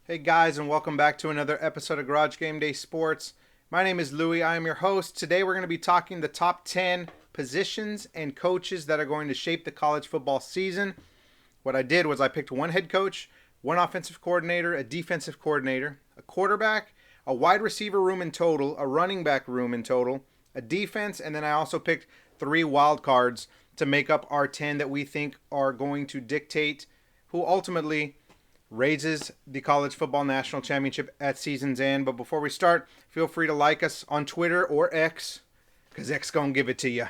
Hey guys, and welcome back to another episode of Garage Game Day Sports. My name is Louie. I am your host. Today we're going to be talking the top 10 positions and coaches that are going to shape the college football season. What I did was I picked one head coach, one offensive coordinator, a defensive coordinator, a quarterback, a wide receiver room in total, a running back room in total, a defense, and then I also picked 3 wild cards to make up our 10 that we think are going to dictate who ultimately raises the college football national championship at season's end. But before we start, feel free to like us on Twitter or X, because X gonna give it to you,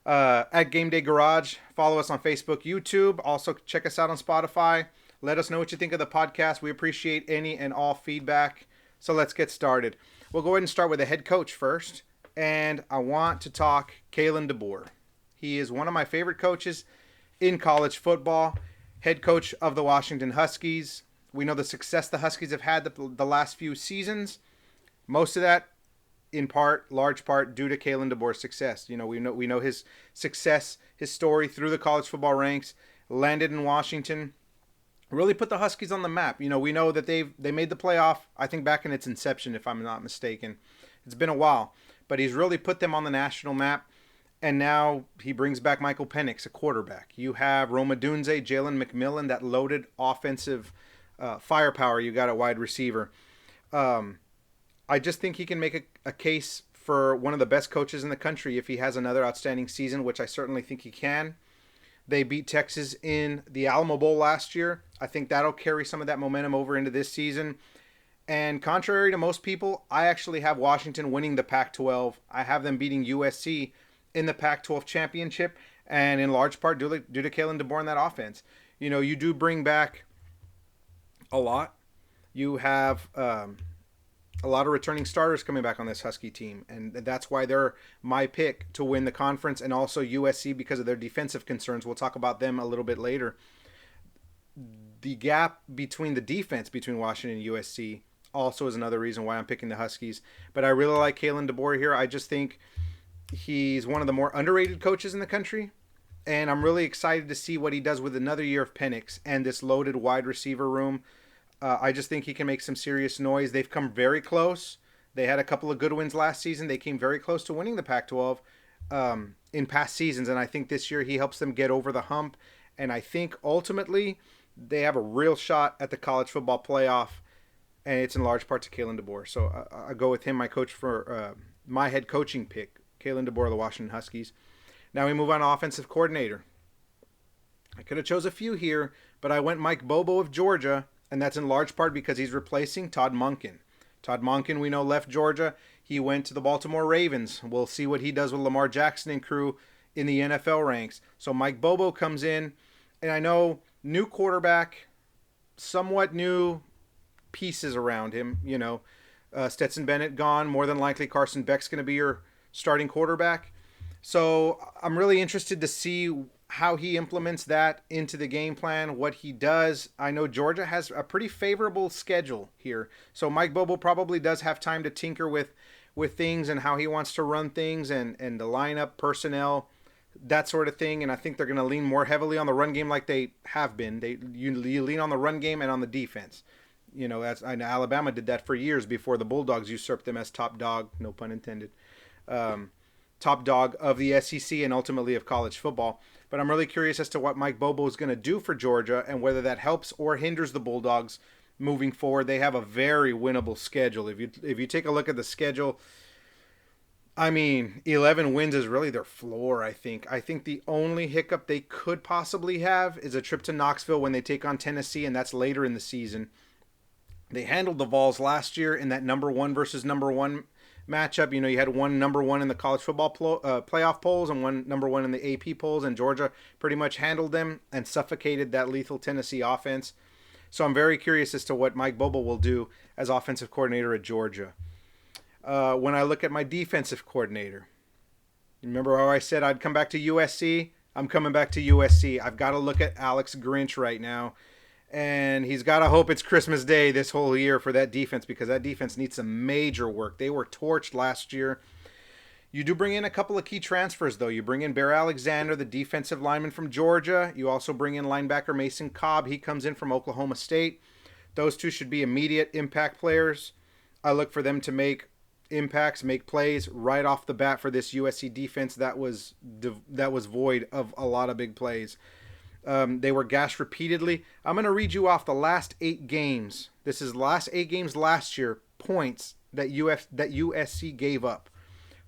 at Game Day Garage. Follow us on Facebook, YouTube. Also check us out on Spotify. Let us know what you think of the podcast. We appreciate any and all feedback. So let's get started. We'll go ahead and start with the head coach first. And I want to talk Kalen DeBoer. He is one of my favorite coaches in college football. Head coach of the Washington Huskies. We know the success the Huskies have had the last few seasons. Most of that, in part, large part, due to Kalen DeBoer's success. We know his success, his story through the college football ranks. Landed in Washington, really put the Huskies on the map. We know that they made the playoff. I think back in its inception, if I'm not mistaken. It's been a while, but he's really put them on the national map. And now he brings back Michael Penix, a quarterback. You have Rome Odunze, Jalen McMillan, that loaded offensive firepower you got at wide receiver. I just think he can make a case for one of the best coaches in the country if he has another outstanding season, which I certainly think he can. They beat Texas in the Alamo Bowl last year. I think that'll carry some of that momentum over into this season. And contrary to most people, I actually have Washington winning the Pac-12. I have them beating USC in the Pac-12 championship, and in large part due to Kalen DeBoer and that offense. You do bring back a lot. You have a lot of returning starters coming back on this Husky team, and that's why they're my pick to win the conference, and also USC because of their defensive concerns. We'll talk about them a little bit later. The gap between the defense between Washington and USC also is another reason why I'm picking the Huskies. But I really like Kalen DeBoer here. I just think he's one of the more underrated coaches in the country, and I'm really excited to see what he does with another year of Penix and this loaded wide receiver room. I just think he can make some serious noise. They've come very close. They had a couple of good wins last season. They came very close to winning the Pac-12 in past seasons, and I think this year he helps them get over the hump, and I think ultimately they have a real shot at the college football playoff, and it's in large part to Kalen DeBoer. So I go with him, my coach for my head coaching pick. Kalen DeBoer of the Washington Huskies. Now we move on to offensive coordinator. I could have chose a few here, but I went Mike Bobo of Georgia, and that's in large part because he's replacing Todd Monken. Todd Monken, we know, left Georgia. He went to the Baltimore Ravens. We'll see what he does with Lamar Jackson and crew in the NFL ranks. So Mike Bobo comes in, and I know new quarterback, somewhat new pieces around him. Stetson Bennett gone. More than likely Carson Beck's going to be your starting quarterback. So I'm really interested to see how he implements that into the game plan, what he does. I know Georgia has a pretty favorable schedule here. So Mike Bobo probably does have time to tinker with things and how he wants to run things and the lineup, personnel, that sort of thing. And I think they're going to lean more heavily on the run game like they have been. You lean on the run game and on the defense. I know Alabama did that for years before the Bulldogs usurped them as top dog, no pun intended. Top dog of the SEC and ultimately of college football. But I'm really curious as to what Mike Bobo is going to do for Georgia and whether that helps or hinders the Bulldogs moving forward. They have a very winnable schedule. If you take a look at the schedule, 11 wins is really their floor, I think. I think the only hiccup they could possibly have is a trip to Knoxville when they take on Tennessee, and that's later in the season. They handled the Vols last year in that number 1 versus number 1 matchup. You had one number 1 in the college football playoff polls and one number 1 in the AP polls, and Georgia pretty much handled them and suffocated that lethal Tennessee offense. So I'm very curious as to what Mike Bobo will do as offensive coordinator at Georgia. When I look at my defensive coordinator, remember how I said I'd come back to USC? I'm coming back to USC. I've got to look at Alex Grinch right now. And he's got to hope it's Christmas Day this whole year for that defense, because that defense needs some major work. They were torched last year. You do bring in a couple of key transfers, though. You bring in Bear Alexander, the defensive lineman from Georgia. You also bring in linebacker Mason Cobb. He comes in from Oklahoma State. Those two should be immediate impact players. I look for them to make impacts, make plays right off the bat for this USC defense that was void of a lot of big plays. They were gashed repeatedly. I'm going to read you off the last 8 games. This is the last 8 games last year, points that USC gave up.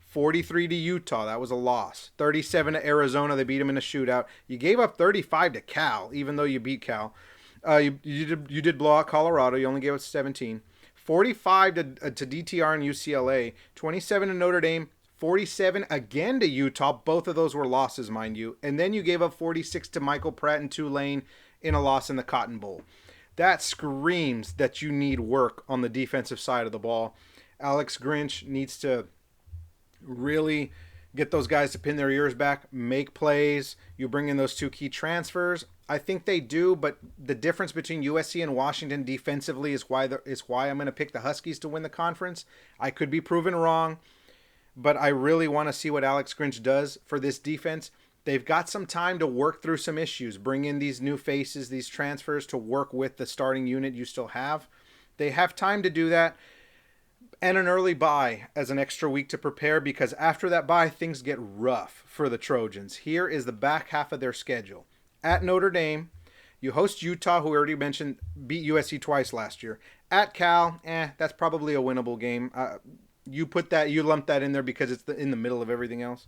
43 to Utah, that was a loss. 37 to Arizona, they beat them in a shootout. You gave up 35 to Cal, even though you beat Cal. You did blow out Colorado, you only gave up 17. 45 to DTR and UCLA, 27 to Notre Dame, 47 again to Utah. Both of those were losses, mind you. And then you gave up 46 to Michael Pratt and Tulane in a loss in the Cotton Bowl. That screams that you need work on the defensive side of the ball. Alex Grinch needs to really get those guys to pin their ears back, make plays. You bring in those 2 key transfers. I think they do, but the difference between USC and Washington defensively is why I'm going to pick the Huskies to win the conference. I could be proven wrong, but I really want to see what Alex Grinch does for this defense. They've got some time to work through some issues, bring in these new faces, these transfers to work with the starting unit you still have. They have time to do that, and an early bye as an extra week to prepare, because after that bye, things get rough for the Trojans. Here is the back half of their schedule. At Notre Dame, you host Utah, who we already mentioned beat USC twice last year. At Cal, that's probably a winnable game. You lump that in there because it's in the middle of everything else.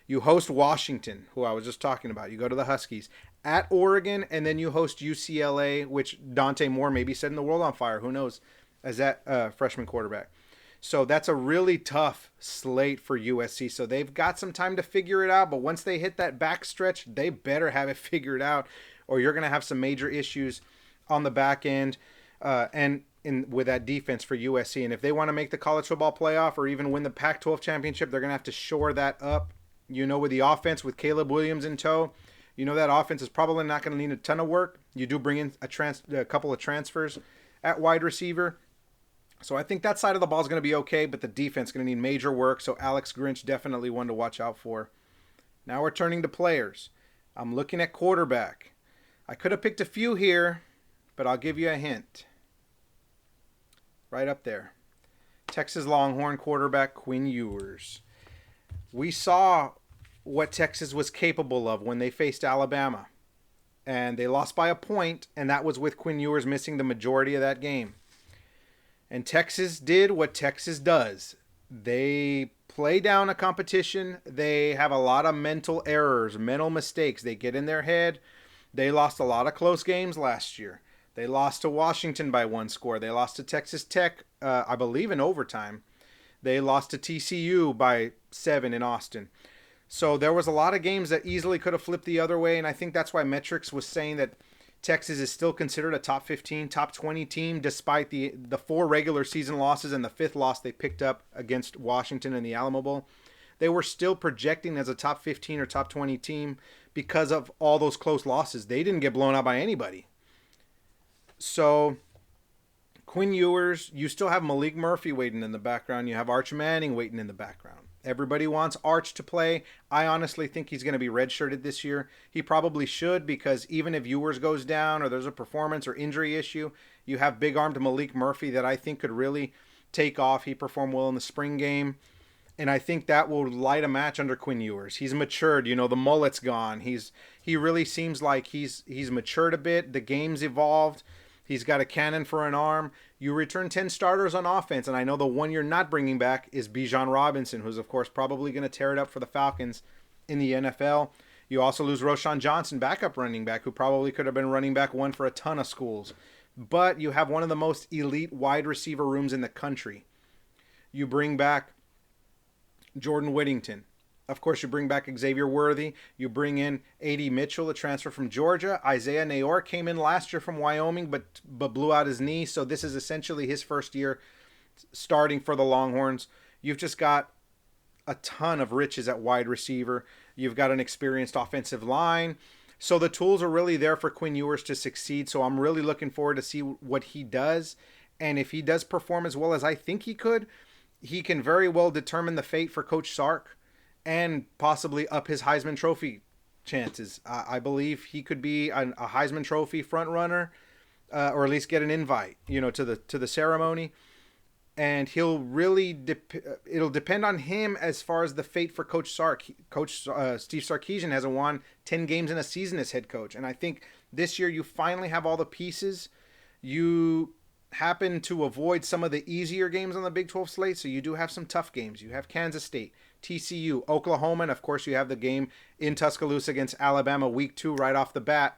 You host Washington, who I was just talking about. You go to the Huskies. At Oregon, and then you host UCLA, which Dante Moore may be setting the world on fire. Who knows, as that freshman quarterback. So that's a really tough slate for USC. So they've got some time to figure it out. But once they hit that back stretch, they better have it figured out, or you're going to have some major issues on the back end with that defense for USC. And if they want to make the college football playoff or even win the Pac-12 championship, they're going to have to shore that up. With the offense with Caleb Williams in tow, that offense is probably not going to need a ton of work. You do bring in a couple of transfers at wide receiver. So I think that side of the ball is going to be okay, but the defense is going to need major work. So Alex Grinch, definitely one to watch out for. Now we're turning to players. I'm looking at quarterback. I could have picked a few here, but I'll give you a hint. Right up there. Texas Longhorn quarterback Quinn Ewers. We saw what Texas was capable of when they faced Alabama. And they lost by a point, and that was with Quinn Ewers missing the majority of that game. And Texas did what Texas does. They play down a competition. They have a lot of mental errors, mental mistakes. They get in their head. They lost a lot of close games last year. They lost to Washington by 1 score. They lost to Texas Tech, I believe, in overtime. They lost to TCU by 7 in Austin. So there was a lot of games that easily could have flipped the other way, and I think that's why Metrics was saying that Texas is still considered a top 15, top 20 team, despite the 4 regular season losses and the 5th loss they picked up against Washington in the Alamo Bowl. They were still projecting as a top 15 or top 20 team because of all those close losses. They didn't get blown out by anybody. So Quinn Ewers, you still have Malik Murphy waiting in the background. You have Arch Manning waiting in the background. Everybody wants Arch to play. I honestly think he's going to be redshirted this year. He probably should, because even if Ewers goes down or there's a performance or injury issue, you have big-armed Malik Murphy that I think could really take off. He performed well in the spring game, and I think that will light a match under Quinn Ewers. He's matured. The mullet's gone. He really seems like he's matured a bit. The game's evolved. He's got a cannon for an arm. You return 10 starters on offense, and I know the one you're not bringing back is Bijan Robinson, who's, of course, probably going to tear it up for the Falcons in the NFL. You also lose Roshan Johnson, backup running back, who probably could have been running back 1 for a ton of schools. But you have one of the most elite wide receiver rooms in the country. You bring back Jordan Whittington. Of course, you bring back Xavier Worthy. You bring in A.D. Mitchell, a transfer from Georgia. Isaiah Nayor came in last year from Wyoming, but blew out his knee. So this is essentially his first year starting for the Longhorns. You've just got a ton of riches at wide receiver. You've got an experienced offensive line. So the tools are really there for Quinn Ewers to succeed. So I'm really looking forward to see what he does. And if he does perform as well as I think he could, he can very well determine the fate for Coach Sark and possibly up his Heisman Trophy chances. I believe he could be a Heisman Trophy front runner. or at least get an invite, to the ceremony. And he'll really it'll depend on him as far as the fate for Coach Sark. Steve Sarkisian hasn't won 10 games in a season as head coach, and I think this year you finally have all the pieces. You happen to avoid some of the easier games on the Big 12 slate, so you do have some tough games. You have Kansas State, TCU, Oklahoma, and of course you have the game in Tuscaloosa against Alabama week 2 right off the bat.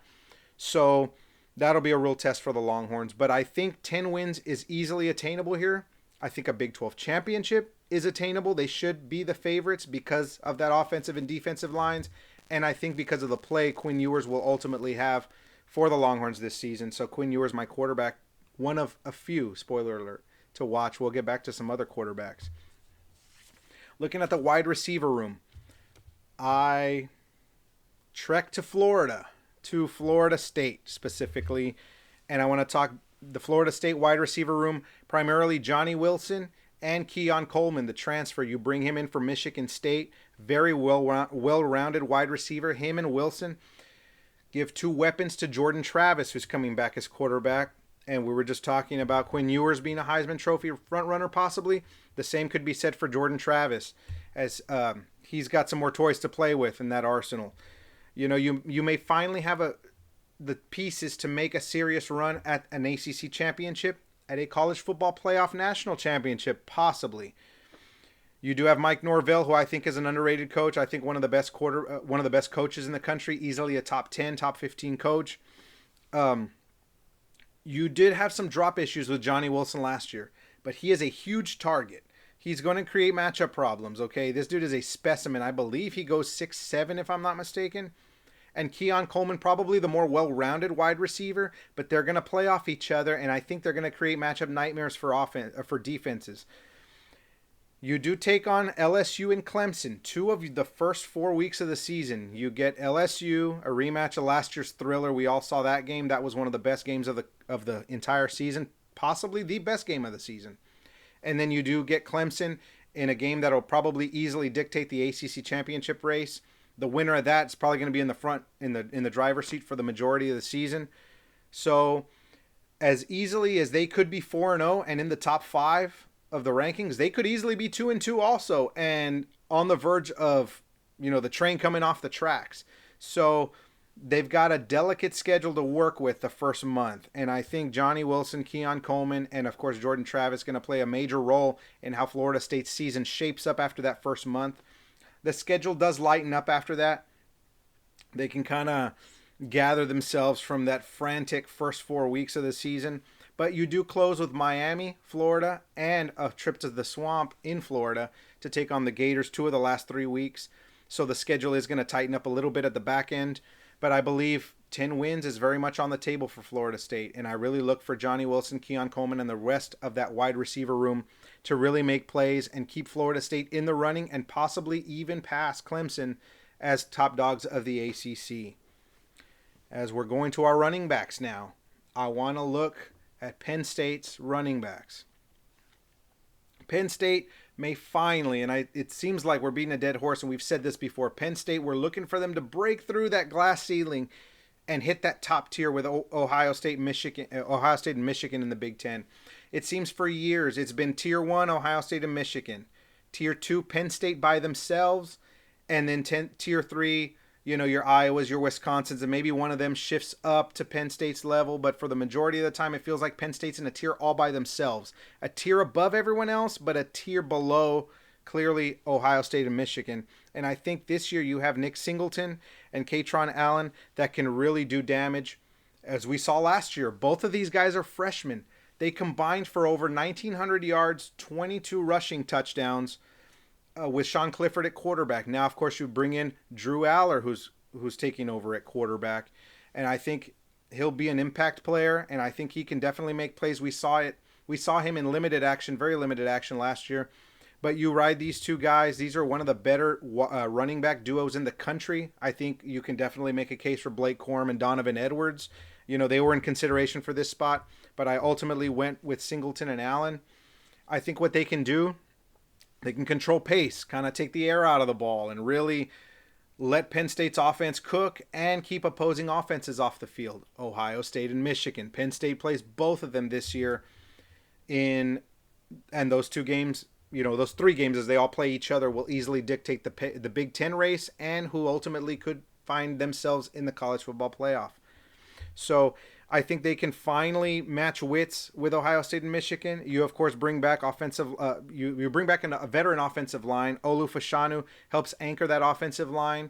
So that'll be a real test for the Longhorns. But I think 10 wins is easily attainable here. I think a Big 12 championship is attainable. They should be the favorites because of that offensive and defensive lines. And I think because of the play Quinn Ewers will ultimately have for the Longhorns this season. So Quinn Ewers, my quarterback, one of a few, spoiler alert, to watch. We'll get back to some other quarterbacks. Looking at the wide receiver room, I trekked to Florida State specifically. And I want to talk the Florida State wide receiver room, primarily Johnny Wilson and Keon Coleman, the transfer. You bring him in from Michigan State. Very well-rounded wide receiver. Him and Wilson give 2 weapons to Jordan Travis, who's coming back as quarterback. And we were just talking about Quinn Ewers being a Heisman Trophy frontrunner possibly. The same could be said for Jordan Travis, as he's got some more toys to play with in that arsenal. You may finally have the pieces to make a serious run at an ACC championship, at a college football playoff national championship, possibly. You do have Mike Norvell, who I think is an underrated coach. I think one of the best coaches in the country, easily a top 10, top 15 coach. You did have some drop issues with Johnny Wilson last year, but he is a huge target. He's going to create matchup problems, okay? This dude is a specimen. I believe he goes 6'7", if I'm not mistaken. And Keon Coleman, probably the more well-rounded wide receiver, but they're going to play off each other, and I think they're going to create matchup nightmares for defenses. You do take on LSU and Clemson, 2 of the first 4 weeks of the season. You get LSU, a rematch of last year's thriller. We all saw that game. That was one of the best games of the entire season, possibly the best game of the season. And then you do get Clemson in a game that will probably easily dictate the ACC championship race. The winner of that is probably going to be in the front, in the driver's seat for the majority of the season. So as easily as they could be 4-0 and in the top 5 of the rankings, they could easily be 2-2 also, and on the verge of, the train coming off the tracks. So they've got a delicate schedule to work with the first month. And I think Johnny Wilson, Keon Coleman, and of course Jordan Travis going to play a major role in how Florida State's season shapes up after that first month. The schedule does lighten up after that. They can kind of gather themselves from that frantic first 4 weeks of the season. But you do close with Miami, Florida, and a trip to the Swamp in Florida to take on the Gators 2 of the last 3 weeks. So the schedule is going to tighten up a little bit at the back end. But I believe 10 wins is very much on the table for Florida State. And I really look for Johnny Wilson, Keon Coleman, and the rest of that wide receiver room to really make plays and keep Florida State in the running and possibly even pass Clemson as top dogs of the ACC. As we're going to our running backs now, I want to look at Penn State's running backs. Penn State may finally, and it seems like we're beating a dead horse, and we've said this before, Penn State, we're looking for them to break through that glass ceiling and hit that top tier with Ohio State and Michigan in the Big Ten. It seems for years it's been Tier 1, Ohio State and Michigan. Tier 2, Penn State by themselves. And then Tier 3, your Iowas, your Wisconsins, and maybe one of them shifts up to Penn State's level. But for the majority of the time, it feels like Penn State's in a tier all by themselves. A tier above everyone else, but a tier below, clearly, Ohio State and Michigan. And I think this year you have Nick Singleton and Katron Allen that can really do damage. As we saw last year, both of these guys are freshmen. They combined for over 1,900 yards, 22 rushing touchdowns with Sean Clifford at quarterback. Now, of course, you bring in Drew Aller, who's taking over at quarterback. And I think he'll be an impact player, and I think he can definitely make plays. We saw him in limited action, very limited action last year. But you ride these two guys. These are one of the better running back duos in the country. I think you can definitely make a case for Blake Corum and Donovan Edwards. They were in consideration for this spot, but I ultimately went with Singleton and Allen. I think what they can do, they can control pace, kind of take the air out of the ball, and really let Penn State's offense cook and keep opposing offenses off the field. Ohio State and Michigan. Penn State plays both of them this year and those two games, those three games as they all play each other will easily dictate the Big Ten race and who ultimately could find themselves in the college football playoff. So I think they can finally match wits with Ohio State and Michigan. You, of course, bring back you bring back a veteran offensive line. Olu Fashanu helps anchor that offensive line.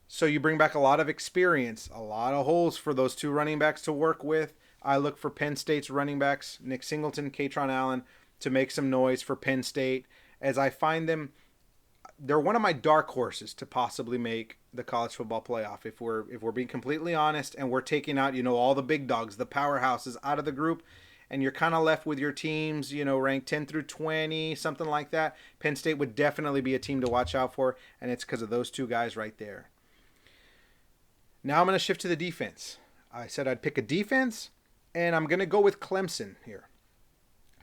So you bring back a lot of experience, a lot of holes for those two running backs to work with. I look for Penn State's running backs, Nick Singleton, Katron Allen, to make some noise for Penn State, as I find them. They're one of my dark horses to possibly make the college football playoff. If we're being completely honest, and we're taking out all the big dogs, the powerhouses out of the group, and you're kind of left with your teams ranked 10 through 20, something like that. Penn State would definitely be a team to watch out for, and it's because of those two guys right there. Now I'm going to shift to the defense. I said I'd pick a defense, and I'm going to go with Clemson here.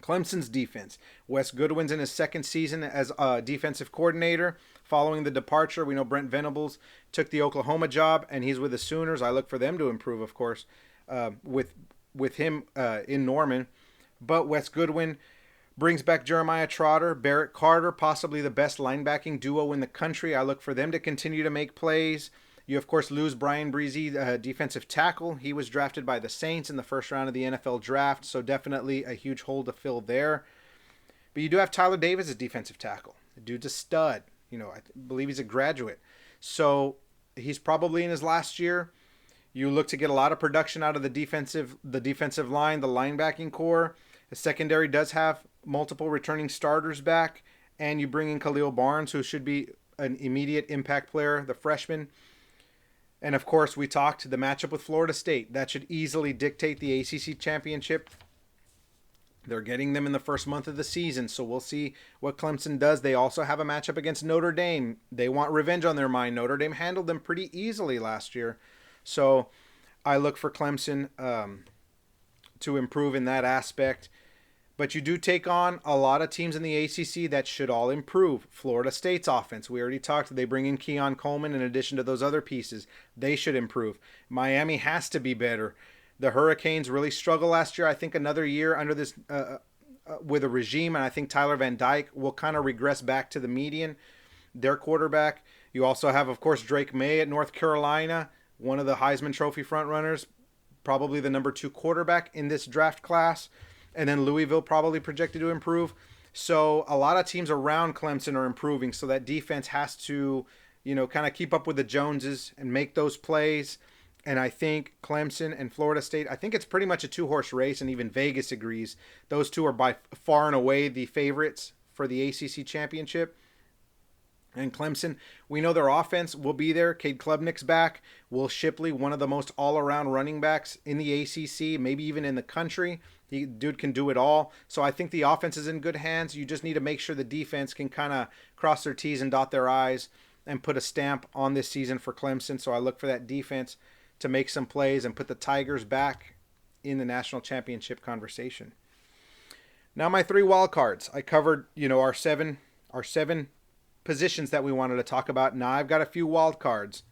Clemson's defense. Wes Goodwin's in his second season as a defensive coordinator. Following the departure, we know Brent Venables took the Oklahoma job, and he's with the Sooners. I look for them to improve, of course, with him in Norman. But Wes Goodwin brings back Jeremiah Trotter, Barrett Carter, possibly the best linebacking duo in the country. I look for them to continue to make plays. You, of course, lose Brian Breezy, defensive tackle. He was drafted by the Saints in the first round of the NFL draft, so definitely a huge hole to fill there. But you do have Tyler Davis as defensive tackle. The dude's a stud. I believe he's a graduate. So he's probably in his last year. You look to get a lot of production out of the defensive line, the linebacking core. The secondary does have multiple returning starters back, and you bring in Khalil Barnes, who should be an immediate impact player, the freshman. And, of course, we talked the matchup with Florida State. That should easily dictate the ACC championship. They're getting them in the first month of the season, so we'll see what Clemson does. They also have a matchup against Notre Dame. They want revenge on their mind. Notre Dame handled them pretty easily last year. So I look for Clemson to improve in that aspect. But you do take on a lot of teams in the ACC that should all improve. Florida State's offense, we already talked. They bring in Keon Coleman in addition to those other pieces. They should improve. Miami has to be better. The Hurricanes really struggled last year. I think another year under this with a regime, and I think Tyler Van Dyke will kind of regress back to the median, their quarterback. You also have, of course, Drake May at North Carolina, one of the Heisman Trophy frontrunners, probably the number 2 quarterback in this draft class. And then Louisville probably projected to improve. So a lot of teams around Clemson are improving. So that defense has to, kind of keep up with the Joneses and make those plays. And I think Clemson and Florida State, I think it's pretty much a 2-horse race, and even Vegas agrees. Those two are by far and away the favorites for the ACC championship. And Clemson, we know their offense will be there. Cade Klubnik's back. Will Shipley, one of the most all-around running backs in the ACC, maybe even in the country. Dude can do it all. So I think the offense is in good hands. You just need to make sure the defense can kind of cross their T's and dot their I's and put a stamp on this season for Clemson. So I look for that defense to make some plays and put the Tigers back in the national championship conversation. Now my 3 wild cards. I covered, our seven positions that we wanted to talk about. Now I've got a few wild cards.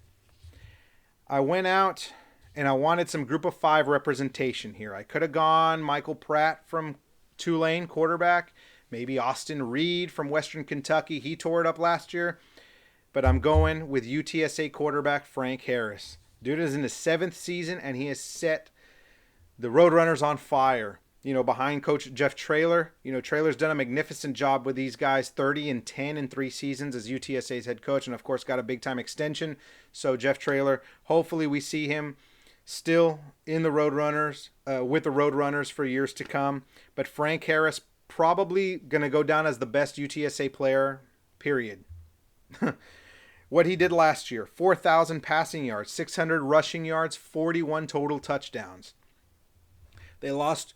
I went out and I wanted some group of 5 representation here. I could have gone Michael Pratt from Tulane, quarterback. Maybe Austin Reed from Western Kentucky. He tore it up last year. But I'm going with UTSA quarterback Frank Harris. Dude is in his 7th season, and he has set the Roadrunners on fire. Behind Coach Jeff Traylor. Traylor's done a magnificent job with these guys. 30-10 in 3 seasons as UTSA's head coach, and of course got a big-time extension. So Jeff Traylor, hopefully we see him still in the Roadrunners, with the Roadrunners for years to come. But Frank Harris probably going to go down as the best UTSA player, period. What he did last year, 4,000 passing yards, 600 rushing yards, 41 total touchdowns. They lost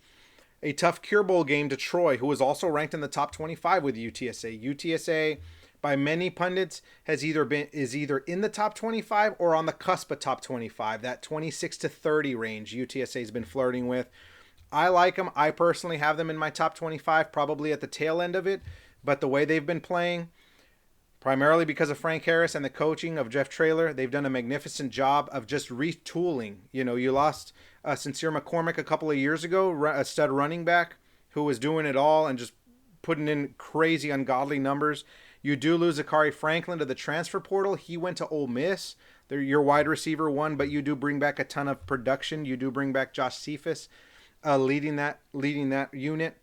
a tough Cure Bowl game to Troy, who was also ranked in the top 25 with UTSA. UTSA, by many pundits, is either in the top 25 or on the cusp of top 25. That 26 to 30 range UTSA has been flirting with. I like them. I personally have them in my top 25, probably at the tail end of it. But the way they've been playing, primarily because of Frank Harris and the coaching of Jeff Traylor. They've done a magnificent job of just retooling. You lost Sincere McCormick a couple of years ago, a stud running back who was doing it all and just putting in crazy, ungodly numbers. You do lose Akari Franklin to the transfer portal. He went to Ole Miss. They're your wide receiver one, but you do bring back a ton of production. You do bring back Josh Cephas leading that unit.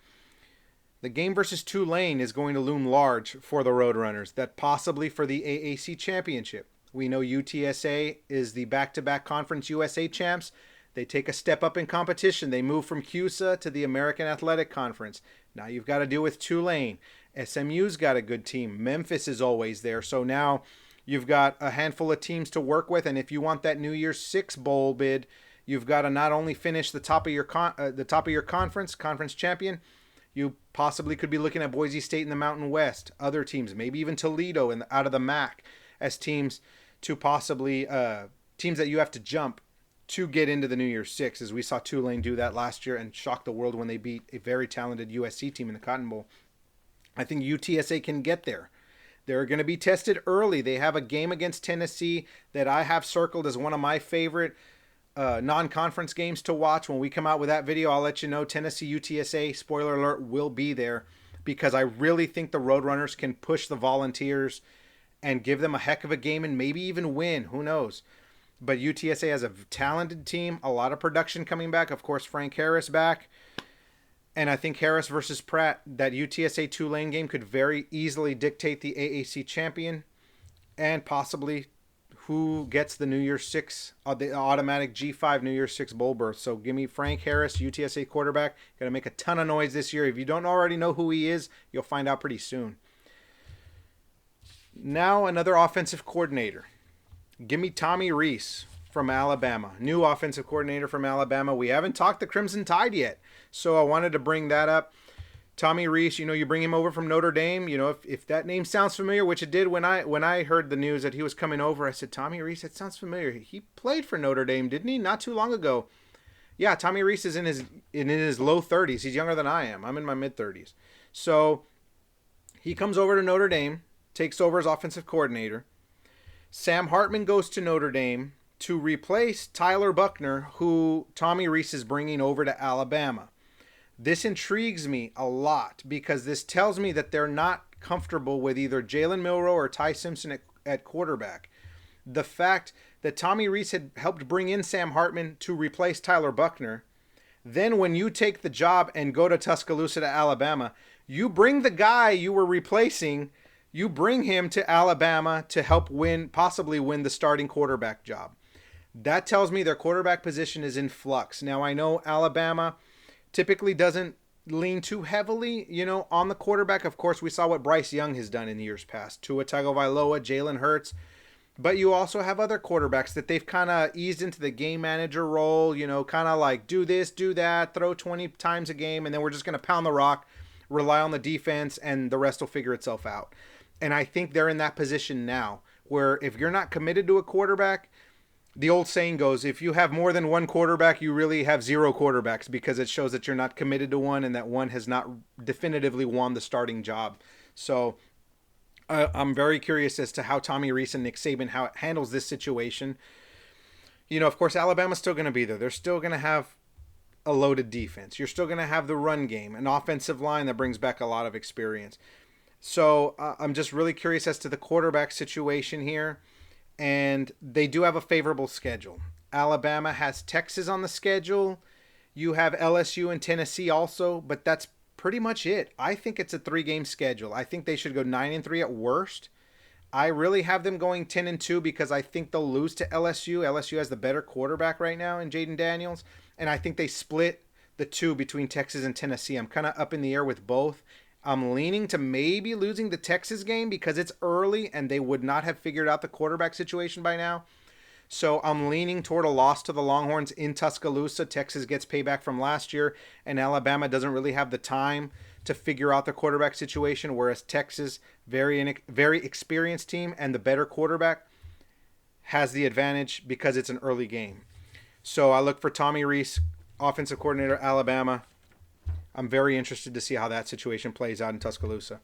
The game versus Tulane is going to loom large for the Roadrunners, that possibly for the AAC championship. We know UTSA is the back-to-back Conference USA champs. They take a step up in competition. They move from CUSA to the American Athletic Conference. Now you've got to deal with Tulane. SMU's got a good team. Memphis is always there. So now you've got a handful of teams to work with. And if you want that New Year's Six bowl bid, you've got to not only finish the top of your conference champion. You possibly could be looking at Boise State in the Mountain West, other teams, maybe even Toledo out of the MAC as teams to possibly teams that you have to jump to get into the New Year's Six, as we saw Tulane do that last year and shock the world when they beat a very talented USC team in the Cotton Bowl. I think UTSA can get there. They're going to be tested early. They have a game against Tennessee that I have circled as one of my favorite non-conference games to watch. When we come out with that video, I'll let you know. Tennessee UTSA, spoiler alert, will be there, because I really think the Roadrunners can push the Volunteers and give them a heck of a game and maybe even win. Who knows? But UTSA has a talented team, a lot of production coming back. Of course, Frank Harris back. And I think Harris versus Pratt, that UTSA Tulane game could very easily dictate the AAC champion and possibly who gets the New Year's Six, the automatic G5 New Year's Six bowl berth. So give me Frank Harris, UTSA quarterback. Going to make a ton of noise this year. If you don't already know who he is, you'll find out pretty soon. Now another offensive coordinator. Give me Tommy Rees from Alabama. New offensive coordinator from Alabama. We haven't talked the Crimson Tide yet, so I wanted to bring that up. Tommy Rees, you bring him over from Notre Dame. If that name sounds familiar, which it did when I heard the news that he was coming over, I said, Tommy Rees, that sounds familiar. He played for Notre Dame, didn't he? Not too long ago. Yeah, Tommy Rees is in his low 30s. He's younger than I am. I'm in my mid 30s. So he comes over to Notre Dame, takes over as offensive coordinator. Sam Hartman goes to Notre Dame to replace Tyler Buckner, who Tommy Rees is bringing over to Alabama. This intrigues me a lot because this tells me that they're not comfortable with either Jalen Milroe or Ty Simpson at quarterback. The fact that Tommy Rees had helped bring in Sam Hartman to replace Tyler Buckner, then when you take the job and go to Tuscaloosa to Alabama, you bring the guy you were replacing, you bring him to Alabama to help possibly win the starting quarterback job. That tells me their quarterback position is in flux. Now, I know Alabama typically doesn't lean too heavily, on the quarterback. Of course, we saw what Bryce Young has done in years past. Tua Tagovailoa, Jalen Hurts. But you also have other quarterbacks that they've kind of eased into the game manager role, kind of like do this, do that, throw 20 times a game, and then we're just going to pound the rock, rely on the defense, and the rest will figure itself out. And I think they're in that position now, where if you're not committed to a quarterback, the old saying goes, if you have more than one quarterback, you really have zero quarterbacks, because it shows that you're not committed to one and that one has not definitively won the starting job. So I'm very curious as to how Tommy Rees and Nick Saban handles this situation. Of course, Alabama's still going to be there. They're still going to have a loaded defense. You're still going to have the run game, an offensive line that brings back a lot of experience. So I'm just really curious as to the quarterback situation here. And they do have a favorable schedule. Alabama has Texas on the schedule. You have LSU and Tennessee also, but that's pretty much it. I think it's a 3-game schedule. I think they should go 9-3 at worst. I really have them going 10-2 because I think they'll lose to LSU. LSU has the better quarterback right now in Jaden Daniels, and I think they split the two between Texas and Tennessee. I'm kind of up in the air with both. I'm leaning to maybe losing the Texas game because it's early and they would not have figured out the quarterback situation by now. So I'm leaning toward a loss to the Longhorns in Tuscaloosa. Texas gets payback from last year, and Alabama doesn't really have the time to figure out the quarterback situation, whereas Texas, very experienced team and the better quarterback, has the advantage because it's an early game. So I look for Tommy Rees, offensive coordinator, Alabama. I'm very interested to see how that situation plays out in Tuscaloosa.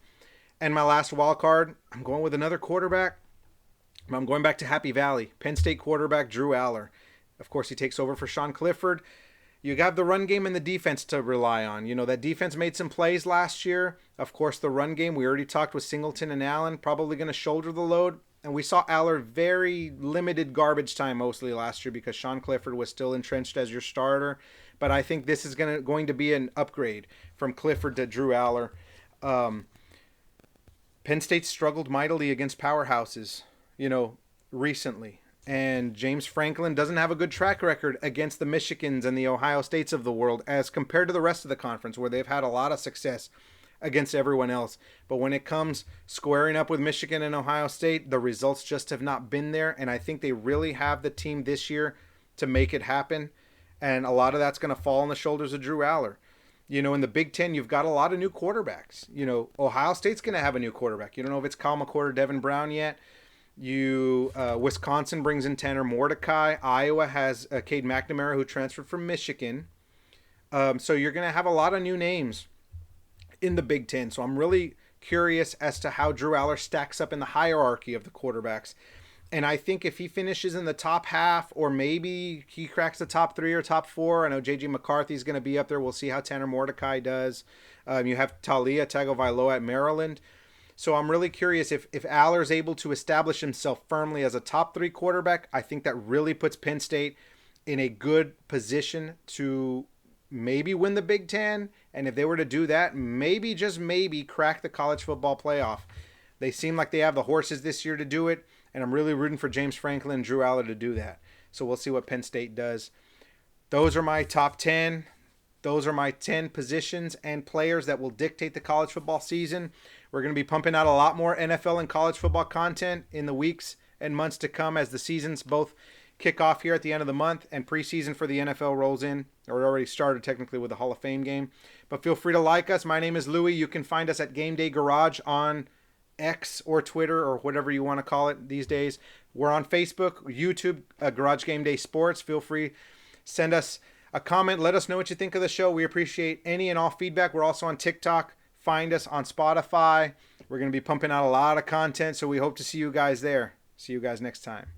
And my last wild card, I'm going with another quarterback. I'm going back to Happy Valley. Penn State quarterback Drew Aller. Of course, he takes over for Sean Clifford. You have the run game and the defense to rely on. That defense made some plays last year. Of course, the run game, we already talked with Singleton and Allen, probably going to shoulder the load. And we saw Aller very limited garbage time mostly last year because Sean Clifford was still entrenched as your starter. But I think this is going to be an upgrade from Clifford to Drew Aller. Penn State struggled mightily against powerhouses, recently. And James Franklin doesn't have a good track record against the Michigans and the Ohio States of the world as compared to the rest of the conference where they've had a lot of success against everyone else. But when it comes squaring up with Michigan and Ohio State, the results just have not been there. And I think they really have the team this year to make it happen. And a lot of that's going to fall on the shoulders of Drew Aller. In the Big Ten, you've got a lot of new quarterbacks. Ohio State's going to have a new quarterback. You don't know if it's Kyle McCord or Devin Brown yet. Wisconsin brings in Tanner Mordecai. Iowa has Cade McNamara, who transferred from Michigan. So you're going to have a lot of new names in the Big Ten. So I'm really curious as to how Drew Aller stacks up in the hierarchy of the quarterbacks. And I think if he finishes in the top half, or maybe he cracks the top 3 or top 4, I know J.J. McCarthy's going to be up there. We'll see how Tanner Mordecai does. You have Talia Tagovailoa at Maryland. So I'm really curious if Aller is able to establish himself firmly as a top 3 quarterback. I think that really puts Penn State in a good position to maybe win the Big Ten. And if they were to do that, maybe, just maybe, crack the college football playoff. They seem like they have the horses this year to do it. And I'm really rooting for James Franklin and Drew Aller to do that. So we'll see what Penn State does. Those are my top 10. Those are my 10 positions and players that will dictate the college football season. We're going to be pumping out a lot more NFL and college football content in the weeks and months to come as the seasons both kick off here at the end of the month and preseason for the NFL rolls in. Or it already started technically with the Hall of Fame game. But feel free to like us. My name is Louie. You can find us at Gameday Garage on X or Twitter or whatever you want to call it these days. We're on Facebook, YouTube, Garage Game Day Sports. Feel free, send us a comment. Let us know what you think of the show. We appreciate any and all feedback. We're also on TikTok. Find us on Spotify. We're going to be pumping out a lot of content, so we hope to see you guys there. See you guys next time.